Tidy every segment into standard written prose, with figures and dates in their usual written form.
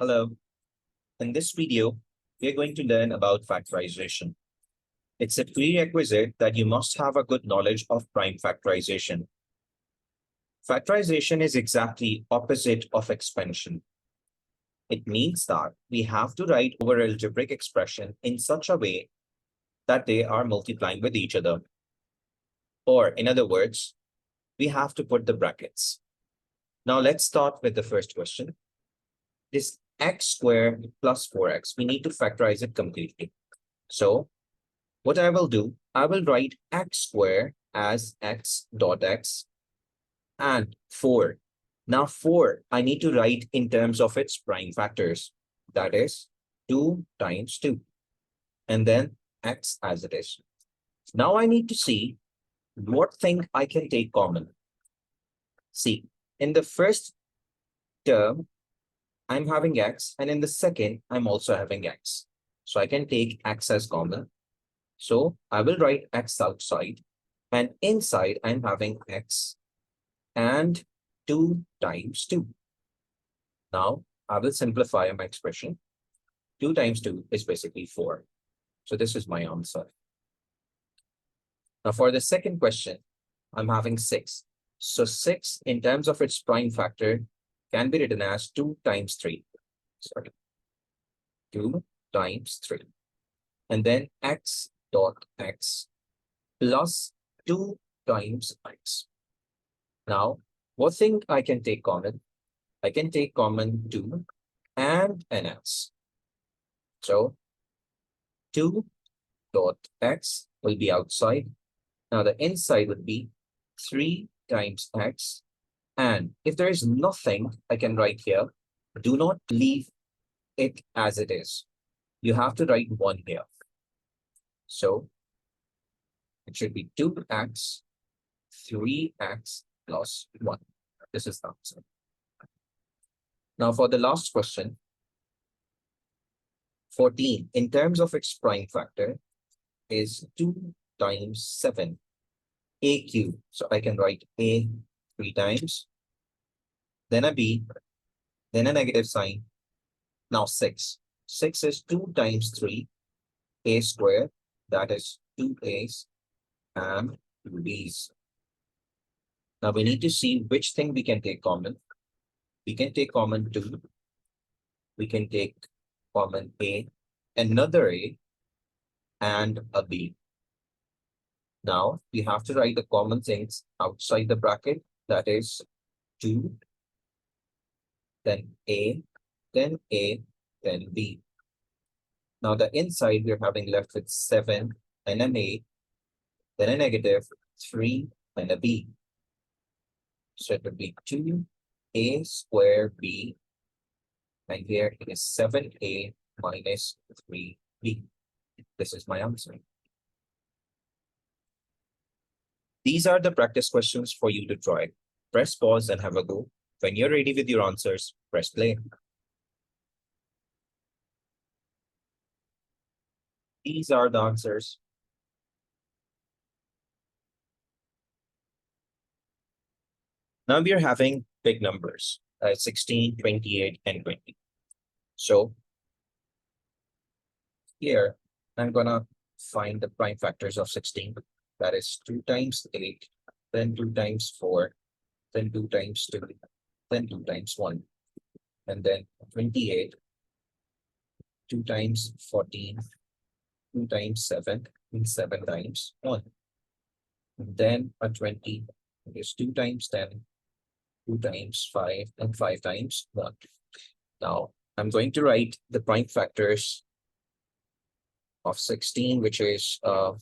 Hello. In this video, we are going to learn about factorization. It's a prerequisite that you must have a good knowledge of prime factorization. Factorization is exactly opposite of expansion. It means that we have to write over algebraic expression in such a way that they are multiplying with each other. Or in other words, we have to put the brackets. Now let's start with the first question. This x squared plus 4x, we need to factorize it completely. So what I will do, I will write x squared as x dot x and 4. Now 4, I need to write in terms of its prime factors. That is 2 times 2. And then x as it is. Now I need to see what thing I can take common. See, in the first term, I'm having x, and in the second, I'm also having x. So I can take x as common. So I will write x outside, and inside I'm having x and 2 times 2. Now I will simplify my expression. 2 times 2 is basically 4. So this is my answer. Now for the second question, I'm having 6. So 6 in terms of its prime factor can be written as 2 times 3. Sorry, 2 times 3. And then x dot x plus 2 times x. Now, what thing I can take common? I can take common 2 and an x. So 2 dot x will be outside. Now the inside would be 3 times x. And if there is nothing I can write here, do not leave it as it is. You have to write 1 here. So it should be 2x, 3x plus 1. This is the answer. Now for the last question, 14 in terms of its prime factor is 2 times 7, a cube. So I can write a 3 times, then a b, then a negative sign. Now 6. 6 is 2 times 3, a squared, that is 2 a's and 2 b's. Now we need to see which thing we can take common. We can take common 2. We can take common a, another a, and a b. Now we have to write the common things outside the bracket. That is 2, then a, then a, then b. Now the inside we're having left with 7 and an a, then a negative 3 and a b. So it would be 2a squared b, and here it is 7a minus 3b. This is my answer. These are the practice questions for you to try. Press pause and have a go. When you're ready with your answers, press play. These are the answers. Now we are having big numbers, 16, 28, and 20. So here, I'm gonna find the prime factors of 16. That is 2 times 8, then 2 times 4, then 2 times 2, then 2 times 1. And then 28, 2 times 14, 2 times 7, and 7 times 1. And then a 20 is 2 times 10, 2 times 5, and 5 times 1. Now, I'm going to write the prime factors of 16, which is, I'm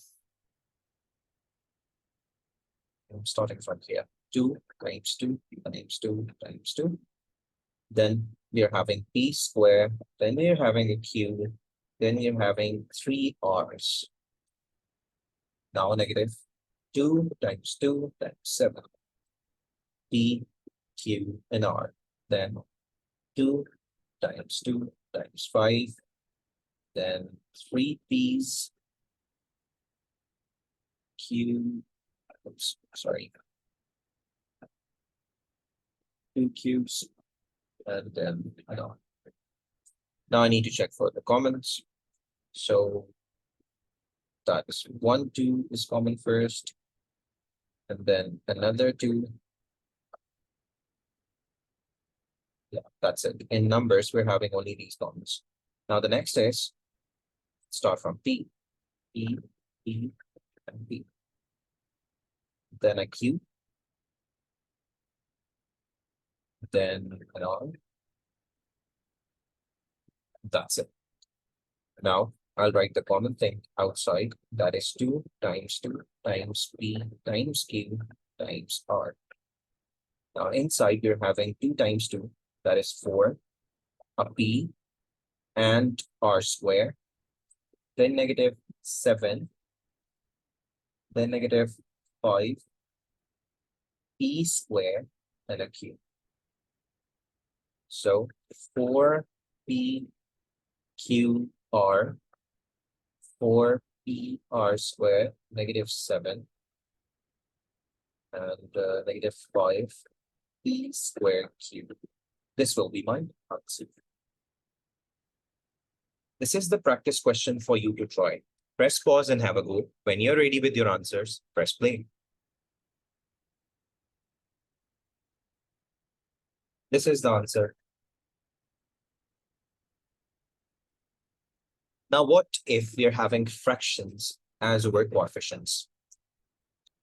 starting from here, 2 times 2 times 2 times 2. Then we are having p squared, then we are having a q, then we are having 3 r's. Now negative 2 times 2 times 7. P, q, and r. Then 2 times 2 times 5. Then 3 p's, q, oops, sorry, 2 q's, and then an r. Now I need to check for the comments. So that's 1, 2 is common first, and then another 2. Yeah, that's it. In numbers, we're having only these commons. Now the next is start from P, E, E, and P. Then a Q, then an R. That's it. Now I'll write the common thing outside. That is 2 times 2 times P times Q times R. Now inside you're having 2 times 2, that is 4, a P and R square, then negative 7, then negative 5, P square, and a Q. So 4P Q R, 4P R square, negative 7, and negative 5 P square Q. This will be my answer. This is the practice question for you to try. Press pause and have a go. When you're ready with your answers, press play. This is the answer. Now, what if we're having fractions as our coefficients?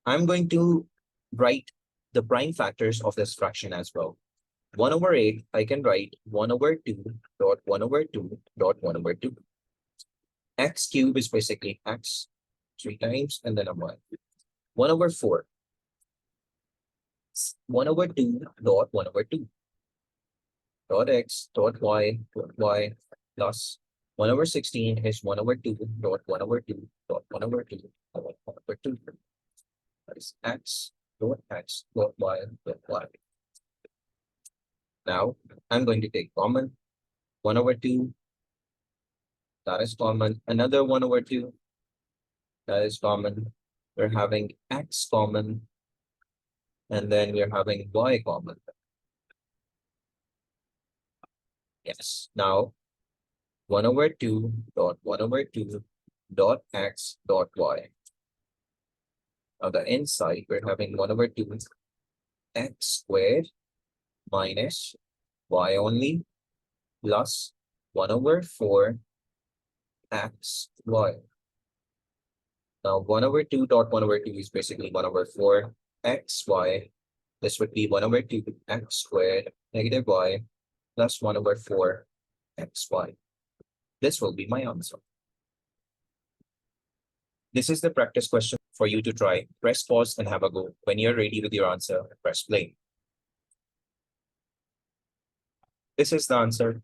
I'm going to write the prime factors of this fraction as well. 1 over 8, I can write 1 over 2 dot 1 over 2 dot 1 over 2. X cube is basically x 3 times and then a y. 1 over 4. 1 over 2 dot 1 over 2 dot x dot y plus 1 over 16 is 1 over 2 dot 1 over 2 dot 1 over 2 dot 1 over 2. That is x dot y dot y. Now I'm going to take common 1 over 2. That is common. Another 1 over 2. That is common. We're having x common. And then we're having y common. Yes. Now 1 over 2 dot 1 over 2 dot x dot y. Now the inside, we're having 1 over 2 x squared minus y only plus 1 over 4 x y. Now 1 over 2 dot 1 over 2 is basically 1 over 4 x y. This would be 1 over 2 x squared negative y plus 1 over 4 x y. This will be my answer. This is the practice question for you to try. Press pause and have a go. When you're ready with your answer, press play. This is the answer.